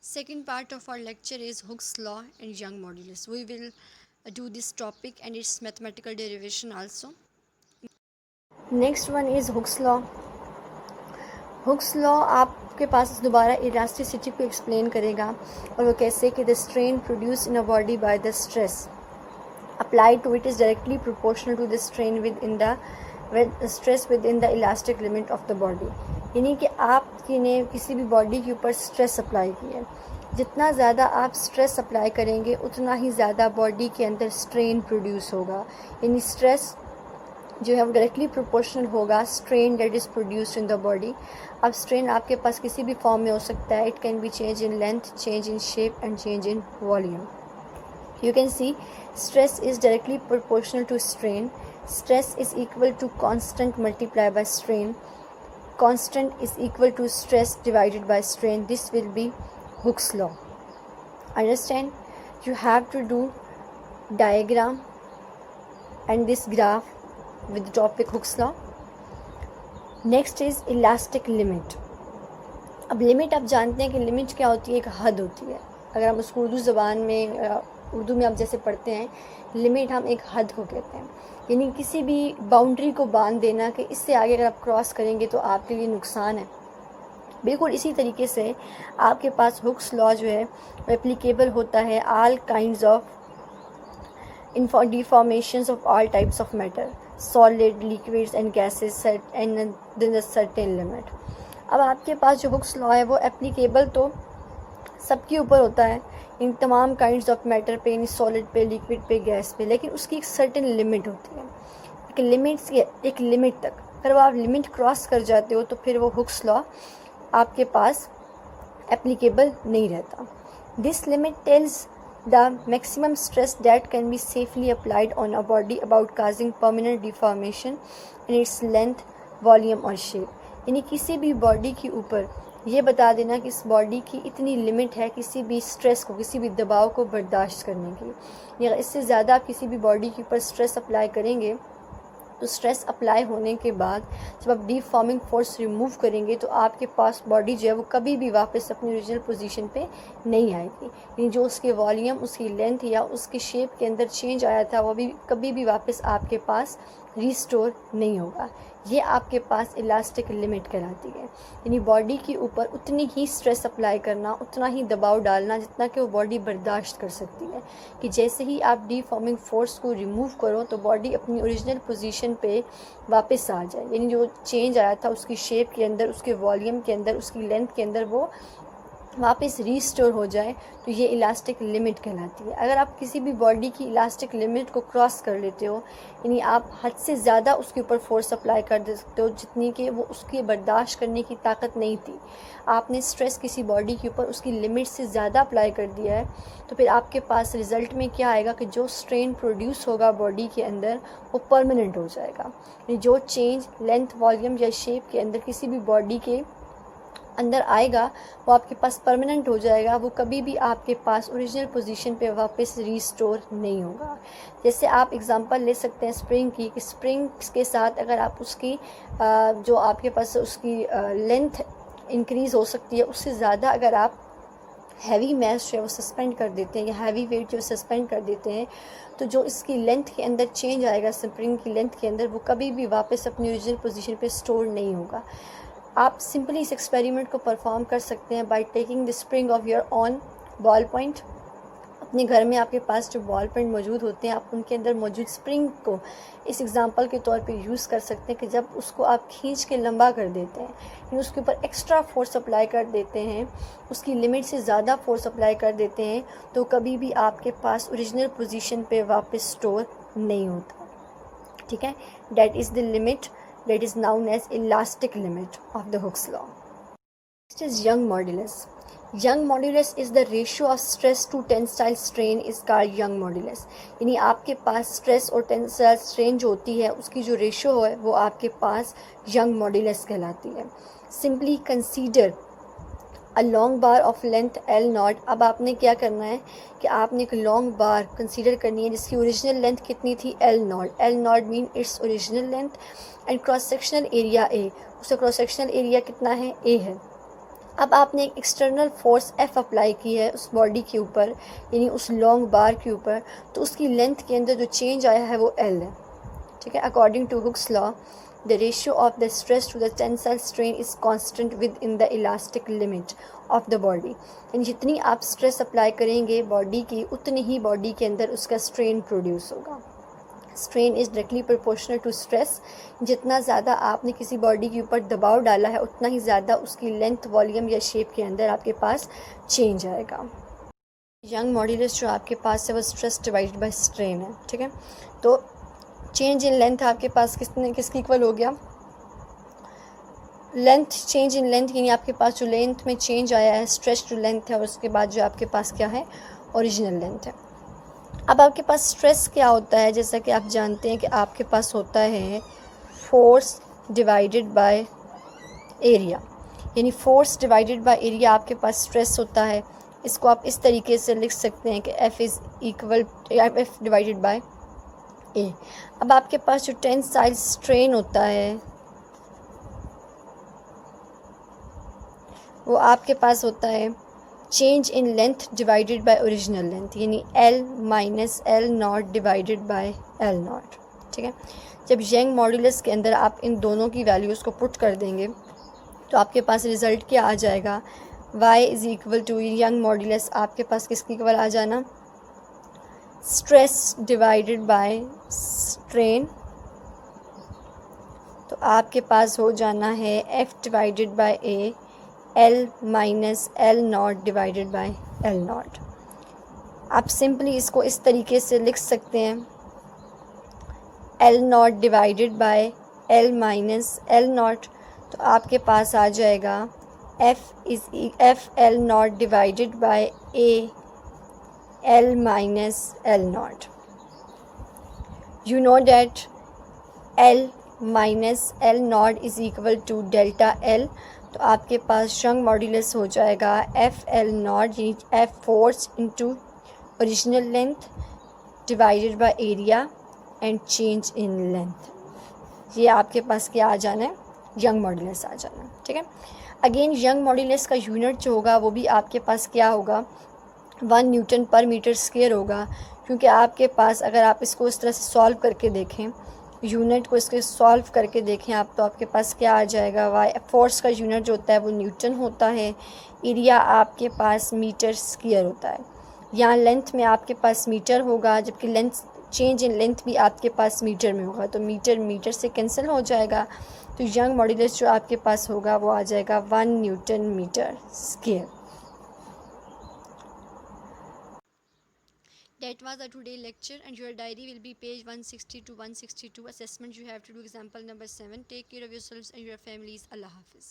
Second part of our lecture is Hooke's law and Young modulus. We will do this topic and its mathematical derivation also. Next one is Hooke's law. Hooke's law आपके पास दोबारा elasticity को explain करेगा और वो कैसे कि the strain produce in a body by the stress applied to it is directly proportional to the strain within the stress within the elastic limit of the body. यानी कि आपने किसी भी बॉडी के ऊपर stress apply किया है, जितना ज़्यादा आप स्ट्रेस अप्लाई करेंगे उतना ही ज़्यादा बॉडी के अंदर स्ट्रेन प्रोड्यूस होगा. यानी स्ट्रेस जो है वो डायरेक्टली प्रोपोर्शनल होगा strain that is produced in the body. अब स्ट्रेन आपके पास किसी भी फॉर्म में हो सकता है. It can be change in length, change in shape and change in volume. You can see stress is directly proportional to strain. Stress is equal to constant multiplied by strain. Constant is equal to stress divided by strain. This will be Hooke's law. Understand? You have to do diagram and this graph with the topic Hooke's law. Next is elastic limit. अब limit आप जानते हैं कि limit क्या होती है, एक हद होती है. अगर हम उसको उर्दू ज़बान में उर्दू में आप जैसे पढ़ते हैं, लिमिट हम एक हद को कहते हैं. यानी किसी भी बाउंड्री को बांध देना कि इससे आगे अगर आप क्रॉस करेंगे तो आपके लिए नुकसान है. बिल्कुल इसी तरीके से आपके पास हुक्स लॉ जो है एप्लीकेबल होता है all kinds of deformations of all types of matter, solid, liquids and gases and then a certain limit. अब आपके पास जो हुक्स लॉ है वो एप्लीकेबल तो सबके ऊपर होता है, इन तमाम काइंड्स ऑफ मैटर पे, यानी सॉलिड पे, लिक्विड पे, गैस पे, लेकिन उसकी एक सर्टेन लिमिट होती है. एक लिमिट तक अगर आप लिमिट क्रॉस कर जाते हो तो फिर वो हुक्स लॉ आपके पास एप्लीकेबल नहीं रहता. This limit tells the maximum stress that can be safely applied on a body about causing permanent deformation in its length, volume और शेप. यानी किसी भी बॉडी के ऊपर ये बता देना कि इस बॉडी की इतनी लिमिट है किसी भी स्ट्रेस को, किसी भी दबाव को बर्दाश्त करने की. या इससे ज़्यादा आप किसी भी बॉडी के ऊपर स्ट्रेस अप्लाई करेंगे तो स्ट्रेस अप्लाई होने के बाद जब आप डीफॉर्मिंग फोर्स रिमूव करेंगे तो आपके पास बॉडी जो है वो कभी भी वापस अपनी ओरिजिनल पोजीशन पे नहीं आएगी. यानी जो उसके वॉल्यूम, उसकी लेंथ या उसकी शेप के अंदर चेंज आया था वो भी कभी भी वापस आपके पास रिस्टोर नहीं होगा. ये आपके पास इलास्टिक लिमिट कहलाती है. यानी बॉडी के ऊपर उतनी ही स्ट्रेस अप्लाई करना, उतना ही दबाव डालना जितना कि वो बॉडी बर्दाश्त कर सकती है. कि जैसे ही आप डीफॉर्मिंग फोर्स को रिमूव करो तो बॉडी अपनी ओरिजिनल पोजीशन पे वापस आ जाए. यानी जो चेंज आया था उसकी शेप के अंदर, उसके वॉल्यूम के अंदर, उसकी लेंथ के अंदर वो वापस रीस्टोर हो जाए, तो ये इलास्टिक लिमिट कहलाती है. अगर आप किसी भी बॉडी की इलास्टिक लिमिट को क्रॉस कर लेते हो, यानी आप हद से ज़्यादा उसके ऊपर फोर्स अप्लाई कर दे सकते हो जितनी कि वो उसकी बर्दाश्त करने की ताकत नहीं थी. आपने स्ट्रेस किसी बॉडी के ऊपर उसकी लिमिट से ज़्यादा अप्लाई कर दिया है तो फिर आपके पास रिज़ल्ट में क्या आएगा कि जो स्ट्रेन प्रोड्यूस होगा बॉडी के अंदर वो परमानेंट हो जाएगा. यानी जो चेंज लेंथ, वॉल्यूम या शेप के अंदर किसी भी बॉडी के अंदर आएगा वो आपके पास परमानेंट हो जाएगा. वो कभी भी आपके पास ओरिजिनल पोजीशन पे वापस रीस्टोर नहीं होगा. जैसे आप एग्जांपल ले सकते हैं स्प्रिंग की, कि स्प्रिंग के साथ अगर आप उसकी जो आपके पास उसकी लेंथ इंक्रीज़ हो सकती है, उससे ज़्यादा अगर आप हैवी मैस जो है वो सस्पेंड कर देते हैं या हैवी वेट जो सस्पेंड कर देते हैं तो जो इसकी लेंथ के अंदर चेंज आएगा स्प्रिंग की लेंथ के अंदर वो कभी भी वापस अपनी ओरिजिनल पोजीशन पे स्टोर नहीं होगा. आप सिंपली इस एक्सपेरिमेंट को परफॉर्म कर सकते हैं by taking the spring of your on ball point. अपने घर में आपके पास जो बॉल पॉइंट मौजूद होते हैं आप उनके अंदर मौजूद स्प्रिंग को इस एग्जांपल के तौर पे यूज़ कर सकते हैं कि जब उसको आप खींच के लंबा कर देते हैं, यानी उसके ऊपर एक्स्ट्रा फोर्स अप्लाई कर देते हैं, उसकी लिमिट से ज़्यादा फोर्स अप्लाई कर देते हैं तो कभी भी आपके पास ओरिजिनल पोजीशन पे वापस स्टोर नहीं होता. ठीक है, that is the limit that is known as elastic limit of the Hooke's law. Next is Young modulus. Young modulus is the ratio of stress to tensile strain is called Young modulus. यानी आपके पास stress और tensile strain जो होती है उसकी जो ratio है वो आपके पास Young modulus कहलाती है. Simply consider a long bar of length L not. अब आपने क्या करना है कि आपने एक लॉन्ग बार कंसीडर करनी है जिसकी ओरिजिनल लेंथ कितनी थी L not. L not mean its original length and cross sectional area A. उसका क्रॉस सेक्शनल एरिया कितना है A है. अब आपने एक एक्सटर्नल फोर्स F अप्लाई की है उस बॉडी के ऊपर, यानी उस लॉन्ग बार के ऊपर, तो उसकी लेंथ के अंदर जो चेंज आया है वो L है, ठीक है। According to Hooke's law, the ratio of the stress to the tensile strain is constant within the elastic limit of the body, यानी जितनी आप स्ट्रेस अप्लाई करेंगे बॉडी की, उतनी ही बॉडी के अंदर उसका स्ट्रेन प्रोड्यूस होगा। Strain is directly proportional to stress, जितना ज़्यादा आपने किसी बॉडी के ऊपर दबाव डाला है उतना ही ज़्यादा उसकी लेंथ, वॉल्यूम या शेप के अंदर आपके पास चेंज आएगा। यंग मॉड्यूलस जो आपके पास है वो स्ट्रेस डिवाइडेड बाय स्ट्रेन है, ठीक है। तो चेंज इन लेंथ आपके पास किसकी इक्वल हो गया, लेंथ, चेंज इन लेंथ, यानी आपके पास जो लेंथ में चेंज आया है स्ट्रेच टू लेंथ है, और उसके बाद जो आपके पास क्या है, ओरिजिनल लेंथ है। अब आपके पास स्ट्रेस क्या होता है, जैसा कि आप जानते हैं कि आपके पास होता है फोर्स डिवाइडेड बाय एरिया, यानी फोर्स डिवाइडेड बाय एरिया आपके पास स्ट्रेस होता है। इसको आप इस तरीके से लिख सकते हैं कि F is equal F divided by A. अब आपके पास जो टेंसाइल स्ट्रेन होता है वो आपके पास होता है change in length divided by original length, यानी L minus L naught divided by L not, ठीक है। जब यंग मॉड्यूलस के अंदर आप इन दोनों की वैल्यूज़ को पुट कर देंगे तो आपके पास रिज़ल्ट क्या आ जाएगा, y is equal to, Young modulus आपके पास किसकी इक्वल आ जाना, स्ट्रेस डिवाइडेड बाय स्ट्रेन, तो आपके पास हो जाना है F divided by A, L minus L naught divided by L naught. आप सिंपली इसको इस तरीके से लिख सकते हैं, L naught divided by L minus L naught, तो आपके पास आ जाएगा F L naught divided by A L minus L naught. You know that L minus L naught is equal to delta L, तो आपके पास यंग मॉड्यूलस हो जाएगा F L not, यानी F force into original length divided by area and change in length. ये आपके पास क्या आ जाना है, यंग मॉड्यूलस आ जाना है, ठीक है। अगेन यंग मॉड्यूलस का यूनिट जो होगा वो भी आपके पास क्या होगा, 1 न्यूटन पर मीटर स्क्वायर होगा, क्योंकि आपके पास अगर आप इसको इस तरह से सॉल्व करके देखें, यूनिट को इसके सॉल्व करके देखें आप, तो आपके पास क्या आ जाएगा, वाई फोर्स का यूनिट जो होता है वो न्यूटन होता है, एरिया आपके पास मीटर स्क्वायर होता है। यहाँ लेंथ में आपके पास मीटर होगा, जबकि लेंथ, चेंज इन लेंथ भी आपके पास मीटर में होगा, तो मीटर मीटर से कैंसिल हो जाएगा, तो यंग मॉड्यूलस जो आपके पास होगा वो आ जाएगा 1 newton metre square. That was a today lecture, and your diary will be page 160 to 162. Assessment you have to do example number 7. Take care of yourselves and your families. Allah Hafiz.